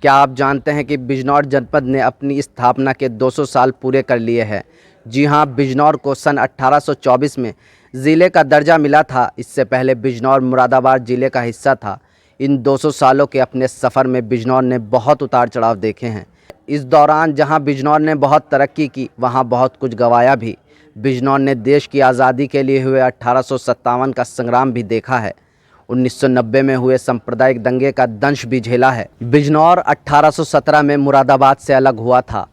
क्या आप जानते हैं कि बिजनौर जनपद ने अपनी स्थापना के 200 साल पूरे कर लिए हैं। जी हां, बिजनौर को सन 1824 में ज़िले का दर्जा मिला था। इससे पहले बिजनौर मुरादाबाद ज़िले का हिस्सा था। इन 200 सालों के अपने सफ़र में बिजनौर ने बहुत उतार चढ़ाव देखे हैं। इस दौरान जहां बिजनौर ने बहुत तरक्की की, वहां बहुत कुछ गंवाया भी। बिजनौर ने देश की आज़ादी के लिए हुए 1857 का संग्राम भी देखा है। 1990 में हुए सांप्रदायिक दंगे का दंश भी झेला है। बिजनौर 1817 में मुरादाबाद से अलग हुआ था।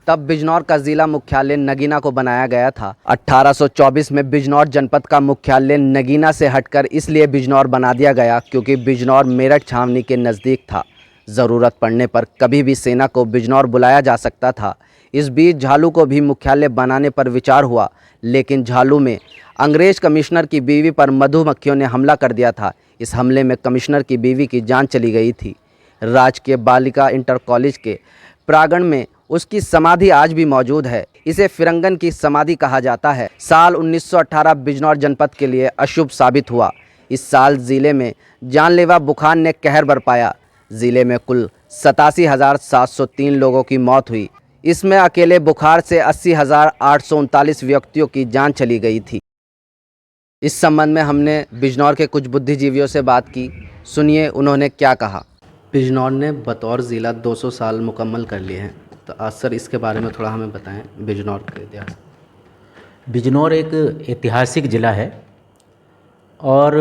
तब बिजनौर का ज़िला मुख्यालय नगीना को बनाया गया था। 1824 में बिजनौर जनपद का मुख्यालय नगीना से हटकर इसलिए बिजनौर बना दिया गया क्योंकि बिजनौर मेरठ छावनी के नज़दीक था। ज़रूरत पड़ने पर कभी भी सेना को बिजनौर बुलाया जा सकता था। इस बीच झालू को भी मुख्यालय बनाने पर विचार हुआ, लेकिन झालू में अंग्रेज कमिश्नर की बीवी पर मधुमक्खियों ने हमला कर दिया था। इस हमले में कमिश्नर की बीवी की जान चली गई थी। राजकीय बालिका इंटर कॉलेज के प्रांगण में उसकी समाधि आज भी मौजूद है। इसे फिरंगन की समाधि कहा जाता है। साल 1918 बिजनौर जनपद के लिए अशुभ साबित हुआ। इस साल ज़िले में जानलेवा बुखार ने कहर बरपाया। ज़िले में कुल 87,703 लोगों की मौत हुई। इसमें अकेले बुखार से 80,839 व्यक्तियों की जान चली गई थी। इस संबंध में हमने बिजनौर के कुछ बुद्धिजीवियों से बात की। सुनिए उन्होंने क्या कहा। बिजनौर ने बतौर ज़िला 200 साल मुकम्मल कर लिए हैं, तो आज सर इसके बारे में थोड़ा हमें बताएं, बिजनौर का इतिहास। बिजनौर एक ऐतिहासिक ज़िला है और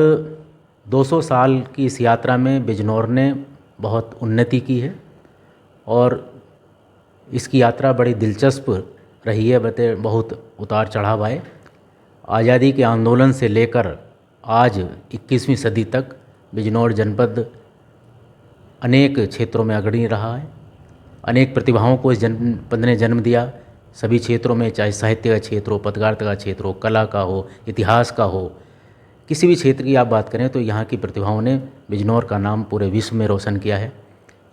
200 साल की इस यात्रा में बिजनौर ने बहुत उन्नति की है और इसकी यात्रा बड़ी दिलचस्प रही है। बहुत उतार चढ़ाव आए। आज़ादी के आंदोलन से लेकर आज 21वीं सदी तक बिजनौर जनपद अनेक क्षेत्रों में अग्रणी रहा है। अनेक प्रतिभाओं को इस जनपद ने जन्म दिया। सभी क्षेत्रों में, चाहे साहित्य का क्षेत्र हो, पत्रकारिता का क्षेत्र हो, कला का हो, इतिहास का हो, किसी भी क्षेत्र की आप बात करें तो यहाँ की प्रतिभाओं ने बिजनौर का नाम पूरे विश्व में रोशन किया है।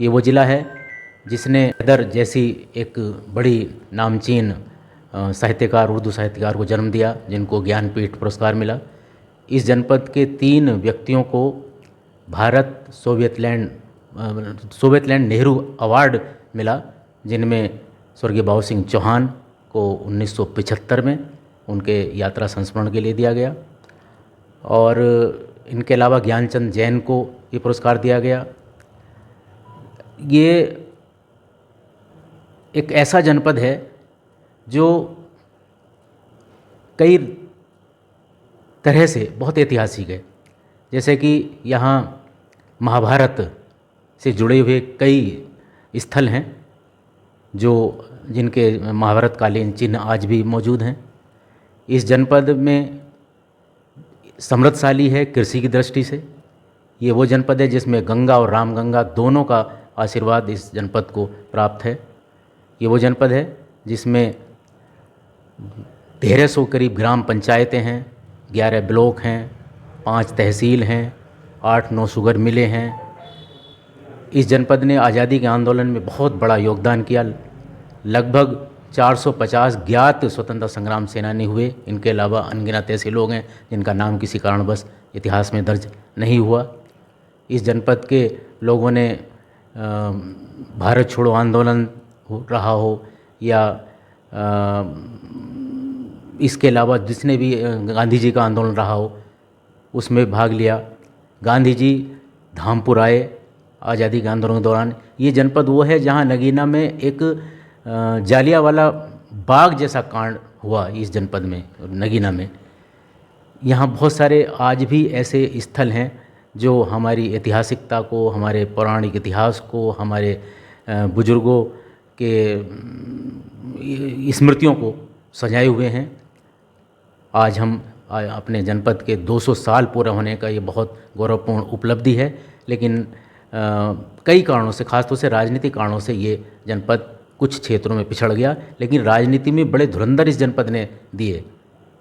ये वो ज़िला है जिसने हैदर जैसी एक बड़ी नामचीन साहित्यकार, उर्दू साहित्यकार को जन्म दिया, जिनको ज्ञानपीठ पुरस्कार मिला। इस जनपद के 3 व्यक्तियों को भारत सोवियतलैंड नेहरू अवार्ड मिला, जिनमें स्वर्गीय बाबू सिंह चौहान को 1975 में उनके यात्रा संस्मरण के लिए दिया गया और इनके अलावा ज्ञानचंद जैन को ये पुरस्कार दिया गया। ये एक ऐसा जनपद है जो कई तरह से बहुत ऐतिहासिक है। जैसे कि यहाँ महाभारत से जुड़े हुए कई स्थल हैं जिनके महाभारत कालीन चिन्ह आज भी मौजूद हैं। इस जनपद में समृद्धशाली है कृषि की दृष्टि से। ये वो जनपद है जिसमें गंगा और रामगंगा दोनों का आशीर्वाद इस जनपद को प्राप्त है। ये वो जनपद है जिसमें 1300 करीब ग्राम पंचायतें हैं, 11 ब्लॉक हैं, 5 तहसील हैं, 8-9 शुगर मिलें हैं। इस जनपद ने आज़ादी के आंदोलन में बहुत बड़ा योगदान किया। लगभग 450 ज्ञात स्वतंत्रता संग्राम सेनानी हुए। इनके अलावा अनगिनत ऐसे लोग हैं जिनका नाम किसी कारणवश इतिहास में दर्ज नहीं हुआ। इस जनपद के लोगों ने भारत छोड़ो आंदोलन रहा हो या इसके अलावा जिसने भी गांधी जी का आंदोलन रहा हो उसमें भाग लिया। गांधी जी धामपुर आए आज़ादी के आंदोलन के दौरान। ये जनपद वो है जहाँ नगीना में एक जालियांवाला बाग जैसा कांड हुआ इस जनपद में, नगीना में। यहाँ बहुत सारे आज भी ऐसे स्थल हैं जो हमारी ऐतिहासिकता को, हमारे पौराणिक इतिहास को, हमारे बुजुर्गों के स्मृतियों को सजाए हुए हैं। आज हम अपने जनपद के 200 साल पूरा होने का ये बहुत गौरवपूर्ण उपलब्धि है। लेकिन कई कारणों से, खासतौर से राजनीतिक कारणों से ये जनपद कुछ क्षेत्रों में पिछड़ गया, लेकिन राजनीति में बड़े धुरंधर इस जनपद ने दिए।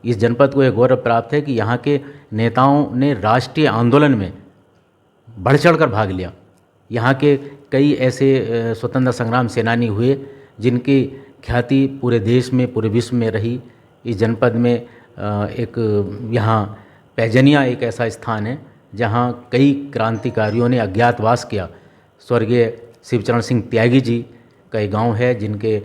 इस जनपद को यह गौरव प्राप्त है कि यहाँ के नेताओं ने राष्ट्रीय आंदोलन में बढ़ चढ़कर भाग लिया। यहाँ के कई ऐसे स्वतंत्रता संग्राम सेनानी हुए जिनकी ख्याति पूरे देश में, पूरे विश्व में रही। इस जनपद में एक यहाँ पैजनिया एक ऐसा स्थान है जहाँ कई क्रांतिकारियों ने अज्ञातवास किया। स्वर्गीय शिवचरण सिंह त्यागी जी का एक गांव है, जिनके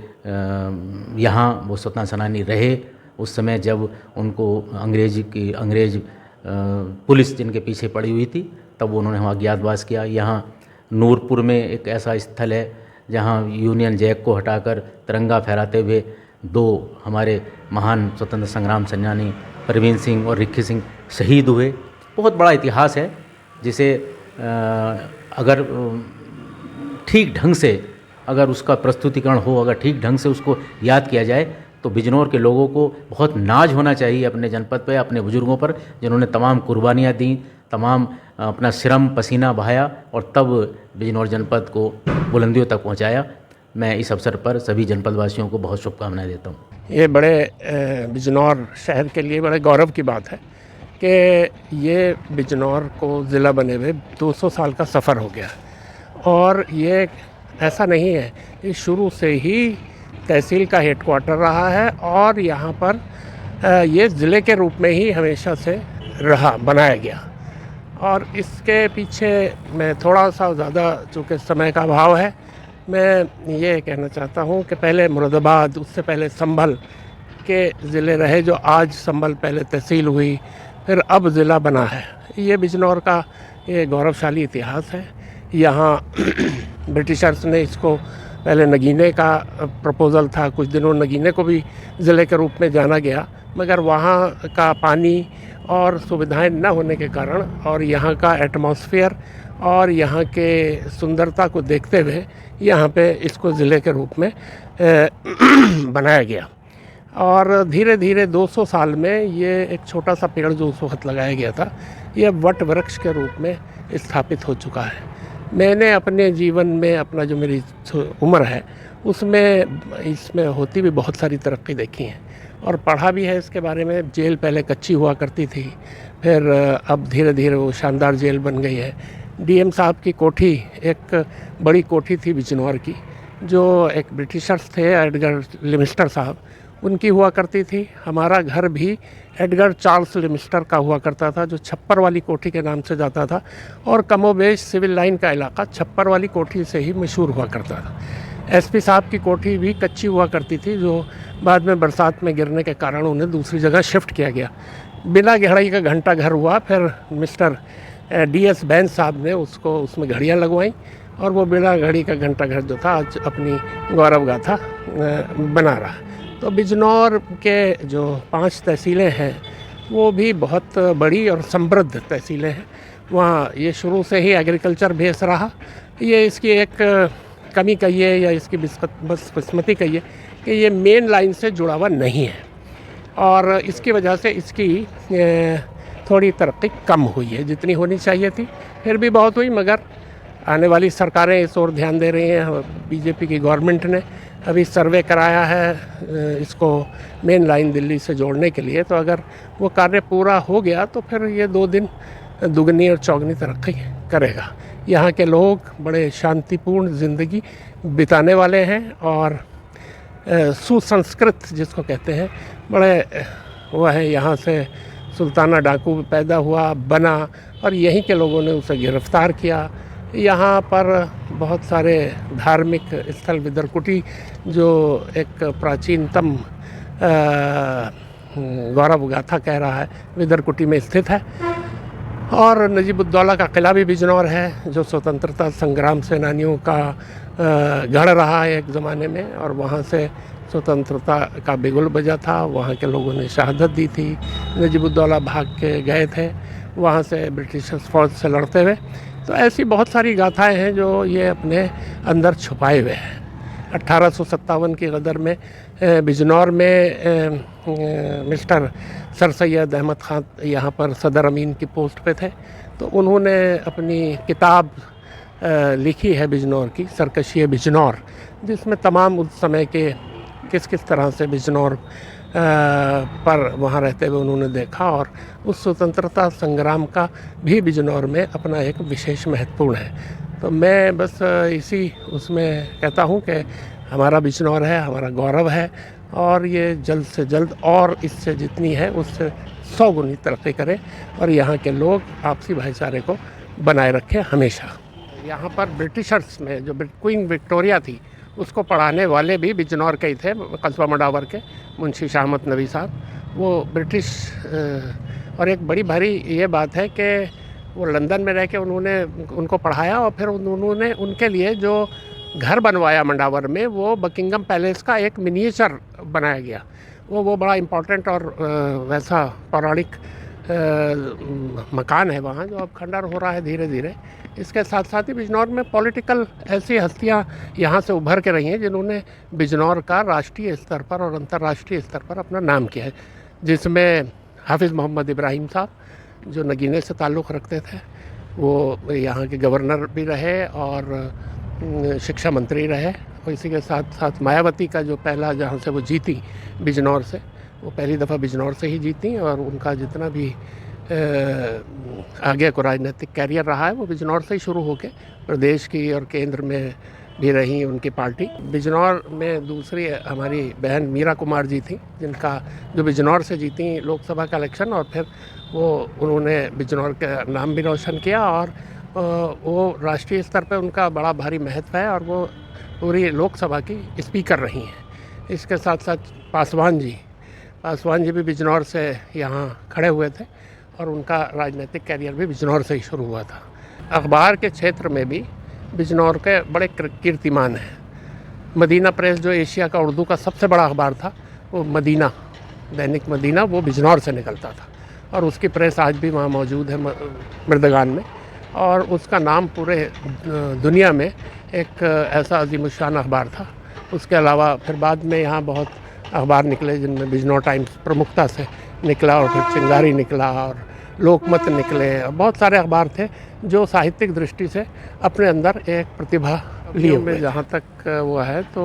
यहाँ वो स्वतंत्रता सेनानी रहे उस समय जब उनको अंग्रेज पुलिस जिनके पीछे पड़ी हुई थी, तब उन्होंने वहाँ अज्ञातवास किया। यहाँ नूरपुर में एक ऐसा स्थल है जहाँ यूनियन जैक को हटाकर तिरंगा फहराते हुए दो हमारे महान स्वतंत्र संग्राम सेनानी परवीन सिंह और रिक्की सिंह शहीद हुए। बहुत बड़ा इतिहास है, जिसे अगर ठीक ढंग से अगर उसका प्रस्तुतिकरण हो, अगर ठीक ढंग से उसको याद किया जाए, तो बिजनौर के लोगों को बहुत नाज होना चाहिए अपने जनपद पे, अपने बुजुर्गों पर, जिन्होंने तमाम कुर्बानियाँ दी, तमाम अपना श्रम पसीना बहाया और तब बिजनौर जनपद को बुलंदियों तक पहुंचाया। मैं इस अवसर पर सभी जनपद वासियों को बहुत शुभकामनाएं देता हूं। ये बड़े बिजनौर शहर के लिए बड़े गौरव की बात है कि ये बिजनौर को ज़िला बने हुए 200 साल का सफ़र हो गया। और ये ऐसा नहीं है, ये शुरू से ही तहसील का हेडक्वार्टर रहा है और यहाँ पर ये ज़िले के रूप में ही हमेशा से बनाया गया। और इसके पीछे मैं थोड़ा सा ज़्यादा, चूँकि समय का अभाव है, मैं ये कहना चाहता हूँ कि पहले मुरादाबाद, उससे पहले संभल के ज़िले रहे, जो आज संभल पहले तहसील हुई, फिर अब ज़िला बना है। ये बिजनौर का ये गौरवशाली इतिहास है। यहाँ ब्रिटिशर्स ने इसको, पहले नगीने का प्रपोज़ल था, कुछ दिनों नगीने को भी ज़िले के रूप में जाना गया, मगर वहाँ का पानी और सुविधाएं न होने के कारण और यहाँ का एटमॉस्फेयर और यहाँ के सुंदरता को देखते हुए यहाँ पे इसको ज़िले के रूप में बनाया गया। और धीरे धीरे 200 साल में ये एक छोटा सा पेड़ जो उस वक्त लगाया गया था, ये वट वृक्ष के रूप में स्थापित हो चुका है। मैंने अपने जीवन में, अपना जो मेरी उम्र है उसमें इसमें होती भी बहुत सारी तरक्की देखी है और पढ़ा भी है इसके बारे में। जेल पहले कच्ची हुआ करती थी, फिर अब धीरे धीरे वो शानदार जेल बन गई है। डीएम साहब की कोठी, एक बड़ी कोठी थी बिजनौर की, जो एक ब्रिटिशर्स थे, एडगर लिमिस्टर साहब, उनकी हुआ करती थी। हमारा घर भी एडगर चार्ल्स लिमिस्टर का हुआ करता था, जो छप्पर वाली कोठी के नाम से जाता था। और कमोबेश सिविल लाइन का इलाका छप्पर वाली कोठी से ही मशहूर हुआ करता था। एसपी साहब की कोठी भी कच्ची हुआ करती थी, जो बाद में बरसात में गिरने के कारण उन्हें दूसरी जगह शिफ्ट किया गया। बिना गहराई का घंटा घर हुआ, फिर मिस्टर DS बैंस साहब ने उसमें घड़ियाँ लगवाई और वो बिना घड़ी का घंटा घर जो था आज अपनी गौरव गाथा बना रहा। तो बिजनौर के जो 5 तहसीलें हैं वो भी बहुत बड़ी और समृद्ध तहसीलें हैं। वहाँ ये शुरू से ही एग्रीकल्चर बेस रहा। ये इसकी एक कमी कहिए या इसकी बदकिस्मती कहिए कि ये मेन लाइन से जुड़ा हुआ नहीं है और इसकी वजह से इसकी थोड़ी तरक्की कम हुई है, जितनी होनी चाहिए थी। फिर भी बहुत हुई, मगर आने वाली सरकारें इस ओर ध्यान दे रही हैं। बीजेपी की गवर्नमेंट ने अभी सर्वे कराया है इसको मेन लाइन दिल्ली से जोड़ने के लिए, तो अगर वो कार्य पूरा हो गया तो फिर ये 2 दिन दुगनी और चौगनी तरक्की करेगा। यहाँ के लोग बड़े शांतिपूर्ण ज़िंदगी बिताने वाले हैं और सुसंस्कृत जिसको कहते हैं, बड़े वो है। यहाँ से सुल्ताना डाकू पैदा हुआ, बना और यहीं के लोगों ने उसे गिरफ्तार किया। यहाँ पर बहुत सारे धार्मिक स्थल, विदरकुटी जो एक प्राचीनतम गौरव गाथा कह रहा है, विदरकुटी में स्थित है। और नजीबुद्दौला का किला भी बिजनौर है, जो स्वतंत्रता संग्राम सेनानियों का गढ़ रहा है एक ज़माने में, और वहाँ से स्वतंत्रता का बिगुल बजा था। वहाँ के लोगों ने शहादत दी थी। नजीबुद्दौला भाग के गए थे वहाँ से ब्रिटिश फौज से लड़ते हुए। तो ऐसी बहुत सारी गाथाएं हैं जो ये अपने अंदर छुपाए हुए हैं। 1857 की गदर में बिजनौर में मिस्टर सर सैयद अहमद ख़ान यहाँ पर सदर अमीन की पोस्ट पे थे, तो उन्होंने अपनी किताब लिखी है बिजनौर की, सरकशी बिजनौर, जिसमें तमाम उस समय के किस किस तरह से बिजनौर पर वहाँ रहते हुए उन्होंने देखा और उस स्वतंत्रता संग्राम का भी बिजनौर में अपना एक विशेष महत्वपूर्ण है। तो मैं बस इसी उसमें कहता हूँ कि हमारा बिजनौर है, हमारा गौरव है और ये जल्द से जल्द और इससे जितनी है उससे 100 गुनी तरक्की करे और यहाँ के लोग आपसी भाईचारे को बनाए रखें हमेशा। यहाँ पर ब्रिटिशर्स में जो क्वीन विक्टोरिया थी उसको पढ़ाने वाले भी बिजनौर के ही थे, कस्बा मंडावर के मुंशी शाह अहमद नबी साहब। वो ब्रिटिश और एक बड़ी भारी ये बात है कि वो लंदन में रह के उन्होंने उनको पढ़ाया और फिर उन्होंने उनके लिए जो घर बनवाया मंडावर में, वो बकिंगम पैलेस का एक मिनिएचर बनाया गया। वो बड़ा इम्पोर्टेंट और वैसा पौराणिक मकान है वहाँ, जो अब खंडर हो रहा है धीरे धीरे। इसके साथ साथ ही बिजनौर में पॉलिटिकल ऐसी हस्तियाँ यहाँ से उभर के रही हैं जिन्होंने बिजनौर का राष्ट्रीय स्तर पर और अंतर्राष्ट्रीय स्तर पर अपना नाम किया है, जिसमें हाफिज़ मोहम्मद इब्राहिम साहब जो नगीने से ताल्लुक़ रखते थे, वो यहाँ के गवर्नर भी रहे और शिक्षा मंत्री रहे। और इसी के साथ साथ मायावती का जो पहला जहाँ से वो जीती बिजनौर से, वो पहली दफ़ा बिजनौर से ही जीती और उनका जितना भी आगे को राजनीतिक कैरियर रहा है वो बिजनौर से ही शुरू होकर प्रदेश की और केंद्र में भी रही उनकी पार्टी। बिजनौर में दूसरी हमारी बहन मीरा कुमार जी थी, जिनका जो बिजनौर से जीती लोकसभा का इलेक्शन, और फिर वो उन्होंने बिजनौर का नाम भी रोशन किया और वो राष्ट्रीय स्तर पर उनका बड़ा भारी महत्व है और वो पूरी लोकसभा की स्पीकर रही हैं। इसके साथ साथ पासवान जी भी बिजनौर से यहाँ खड़े हुए थे और उनका राजनीतिक कैरियर भी बिजनौर से ही शुरू हुआ था। अखबार के क्षेत्र में भी बिजनौर के बड़े कीर्तिमान हैं। मदीना प्रेस जो एशिया का उर्दू का सबसे बड़ा अखबार था, वो मदीना, दैनिक मदीना, वो बिजनौर से निकलता था और उसकी प्रेस आज भी वहाँ मौजूद है मृदगान में। और उसका नाम पूरे दुनिया में एक ऐसा अजीमुशान अखबार था। उसके अलावा फिर बाद में यहाँ बहुत अखबार निकले, जिनमें बिजनौर टाइम्स प्रमुखता से निकला और फिर चिंगारी निकला और लोकमत निकले और बहुत सारे अखबार थे जो साहित्यिक दृष्टि से अपने अंदर एक प्रतिभा लिए हुए। जहाँ तक वो है तो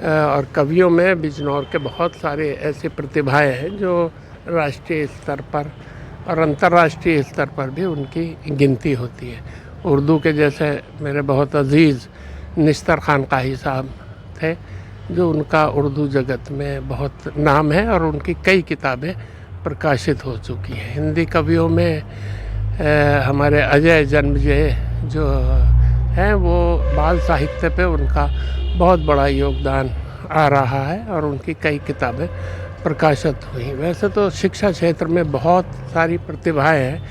और कवियों में बिजनौर के बहुत सारे ऐसी प्रतिभाएं हैं जो राष्ट्रीय स्तर पर और अंतर्राष्ट्रीय स्तर पर भी उनकी गिनती होती है। उर्दू के जैसे मेरे बहुत अजीज़ निस्तर खानकाही साहब थे, जो उनका उर्दू जगत में बहुत नाम है और उनकी कई किताबें प्रकाशित हो चुकी हैं। हिंदी कवियों में हमारे अजय जन्मजय जो हैं, वो बाल साहित्य पे उनका बहुत बड़ा योगदान आ रहा है और उनकी कई किताबें प्रकाशित हुई। वैसे तो शिक्षा क्षेत्र में बहुत सारी प्रतिभाएं हैं,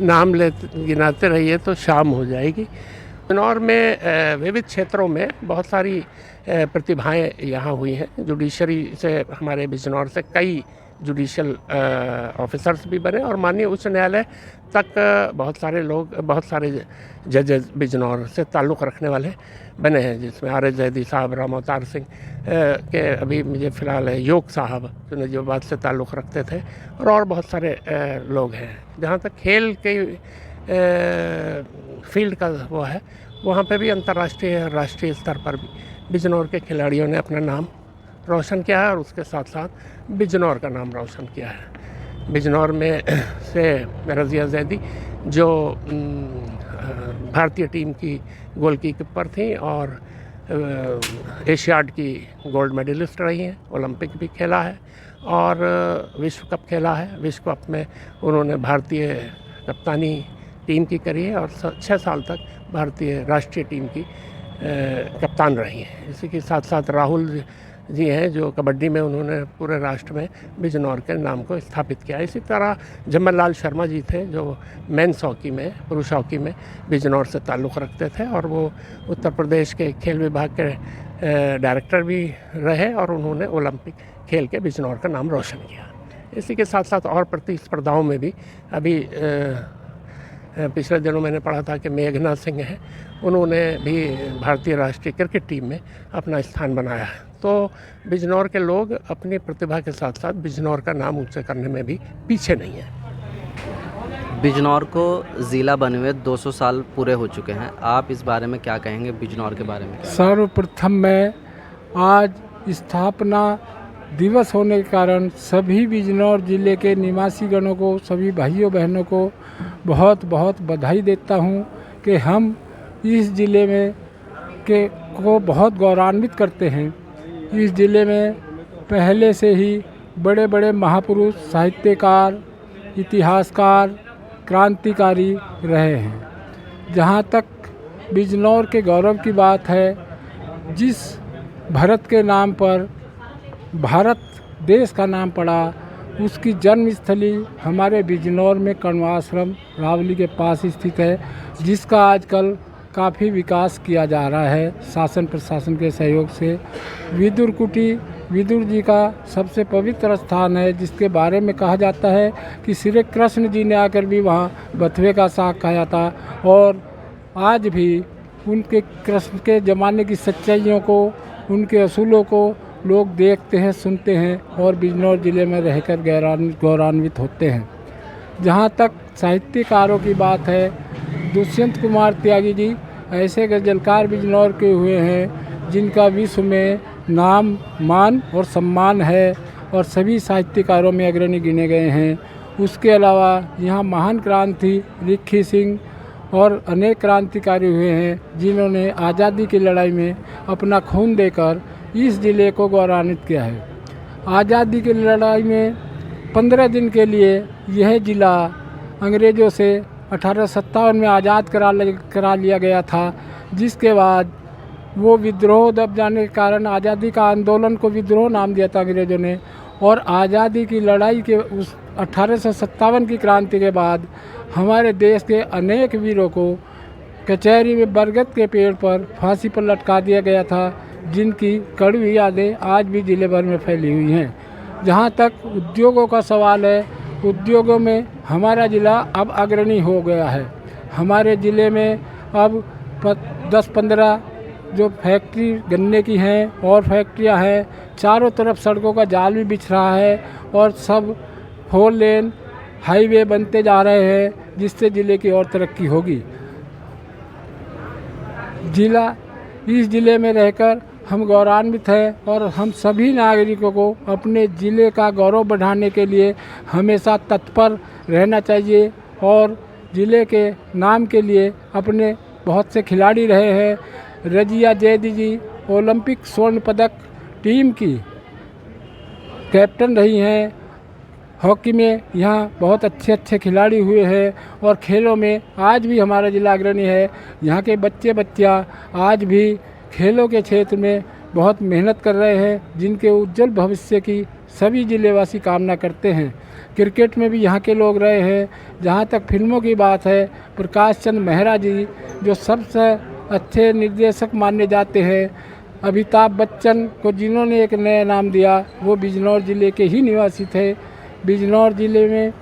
नाम गिनाते रहिए तो शाम हो जाएगी। बिजनौर में विविध क्षेत्रों में बहुत सारी प्रतिभाएं यहाँ हुई हैं। जुडिशरी से हमारे बिजनौर से कई जुडिशल ऑफिसर्स भी बने और माननीय उच्च न्यायालय तक बहुत सारे जजेस बिजनौर से ताल्लुक़ रखने वाले बने हैं, जिसमें आर एस जैदी साहब, राम अवतार सिंह के अभी मुझे फ़िलहाल है योग साहब जो नजीबाबाद से ताल्लुक़ रखते थे, और बहुत सारे लोग हैं। जहाँ तक खेल के फील्ड का वो है, वहाँ पे भी अंतर्राष्ट्रीय राष्ट्रीय स्तर पर भी बिजनौर के खिलाड़ियों ने अपना नाम रोशन किया है और उसके साथ साथ बिजनौर का नाम रोशन किया है। बिजनौर में से रज़िया जैदी जो भारतीय टीम की गोलकीपर थी और एशियाड की गोल्ड मेडलिस्ट रही हैं, ओलंपिक भी खेला है और विश्व कप खेला है। विश्व कप में उन्होंने भारतीय कप्तानी टीम की करी है और 6 साल तक भारतीय राष्ट्रीय टीम की कप्तान रही हैं। इसी के साथ साथ राहुल जी हैं जो कबड्डी में उन्होंने पूरे राष्ट्र में बिजनौर के नाम को स्थापित किया। इसी तरह जम्मल लाल शर्मा जी थे जो मेंस हॉकी में, पुरुष हॉकी में बिजनौर से ताल्लुक़ रखते थे और वो उत्तर प्रदेश के खेल विभाग के डायरेक्टर भी रहे और उन्होंने ओलंपिक खेल के बिजनौर का नाम रोशन किया। इसी के साथ साथ और प्रतिस्पर्धाओं में भी अभी पिछले दिनों मैंने पढ़ा था कि मेघना सिंह हैं, उन्होंने भी भारतीय राष्ट्रीय क्रिकेट टीम में अपना स्थान बनाया है। तो बिजनौर के लोग अपनी प्रतिभा के साथ साथ बिजनौर का नाम ऊंचा करने में भी पीछे नहीं है। बिजनौर को ज़िला बने हुए 200 साल पूरे हो चुके हैं, आप इस बारे में क्या कहेंगे? बिजनौर के बारे में सर्वप्रथम मैं आज स्थापना दिवस होने के कारण सभी बिजनौर ज़िले के निवासी गणों को, सभी भाइयों बहनों को बहुत बहुत बधाई देता हूँ कि हम इस ज़िले में को बहुत गौरवान्वित करते हैं। इस ज़िले में पहले से ही बड़े बड़े महापुरुष, साहित्यकार, इतिहासकार, क्रांतिकारी रहे हैं। जहाँ तक बिजनौर के गौरव की बात है। जिस भरत के नाम पर भारत देश का नाम पड़ा, उसकी जन्मस्थली हमारे बिजनौर में कण्वाश्रम रावली के पास स्थित है, जिसका आजकल काफ़ी विकास किया जा रहा है शासन प्रशासन के सहयोग से। विदुर कुटी विदुर जी का सबसे पवित्र स्थान है, जिसके बारे में कहा जाता है कि श्री कृष्ण जी ने आकर भी वहाँ बथुए का साग खाया था, और आज भी उनके कृष्ण के ज़माने की सच्चाइयों को, उनके असूलों को लोग देखते हैं, सुनते हैं और बिजनौर ज़िले में रहकर गौरवान्वित होते हैं। जहाँ तक साहित्यकारों की बात है, दुष्यंत कुमार त्यागी जी ऐसे गज़लकार बिजनौर के हुए हैं जिनका विश्व में नाम, मान और सम्मान है और सभी साहित्यकारों में अग्रणी गिने गए हैं। उसके अलावा यहाँ महान क्रांति रिक्की सिंह और अनेक क्रांतिकारी हुए हैं जिन्होंने आज़ादी की लड़ाई में अपना खून देकर इस ज़िले को गौरवान्वित किया है। आज़ादी की लड़ाई में 15 दिन के लिए यह ज़िला अंग्रेज़ों से 1857 में आज़ाद करा लिया गया था, जिसके बाद वो विद्रोह दब जाने के कारण आज़ादी का आंदोलन को विद्रोह नाम दिया था अंग्रेज़ों ने। और आज़ादी की लड़ाई के उस 1857 की क्रांति के बाद हमारे देश के अनेक वीरों को कचहरी में बरगद के पेड़ पर फांसी पर लटका दिया गया था, जिनकी कड़वी यादें आज भी ज़िले भर में फैली हुई हैं। जहाँ तक उद्योगों का सवाल है, उद्योगों में हमारा ज़िला अब अग्रणी हो गया है। हमारे ज़िले में अब 10-15 जो फैक्ट्री गन्ने की हैं और फैक्ट्रियां हैं, चारों तरफ सड़कों का जाल भी बिछ रहा है और सब 4 लेन हाईवे बनते जा रहे हैं, जिससे ज़िले की और तरक्की होगी। इस ज़िले में रहकर हम गौरवान्वित हैं और हम सभी नागरिकों को अपने ज़िले का गौरव बढ़ाने के लिए हमेशा तत्पर रहना चाहिए। और ज़िले के नाम के लिए अपने बहुत से खिलाड़ी रहे हैं। रजिया जैदी जी ओलंपिक स्वर्ण पदक टीम की कैप्टन रही हैं। हॉकी में यहाँ बहुत अच्छे खिलाड़ी हुए हैं और खेलों में आज भी हमारा ज़िला अग्रणी है। यहाँ के बच्चियाँ आज भी खेलों के क्षेत्र में बहुत मेहनत कर रहे हैं, जिनके उज्जवल भविष्य की सभी ज़िलेवासी कामना करते हैं। क्रिकेट में भी यहाँ के लोग रहे हैं। जहाँ तक फिल्मों की बात है, प्रकाश चंद मेहरा जी जो सबसे अच्छे निर्देशक माने जाते हैं, अमिताभ बच्चन को जिन्होंने एक नया नाम दिया, वो बिजनौर ज़िले के ही निवासी थे। बिजनौर ज़िले में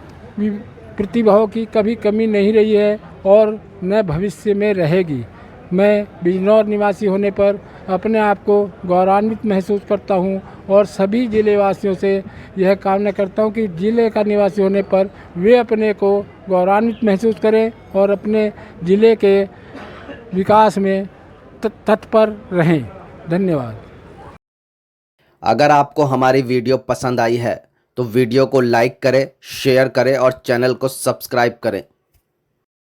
प्रतिभाओं की कभी कमी नहीं रही है और न भविष्य में रहेगी। मैं बिजनौर निवासी होने पर अपने आप को गौरवान्वित महसूस करता हूं और सभी ज़िलेवासियों से यह कामना करता हूं कि ज़िले का निवासी होने पर वे अपने को गौरवान्वित महसूस करें और अपने ज़िले के विकास में तत्पर रहें। धन्यवाद। अगर आपको हमारी वीडियो पसंद आई है तो वीडियो को लाइक करें, शेयर करें और चैनल को सब्सक्राइब करें।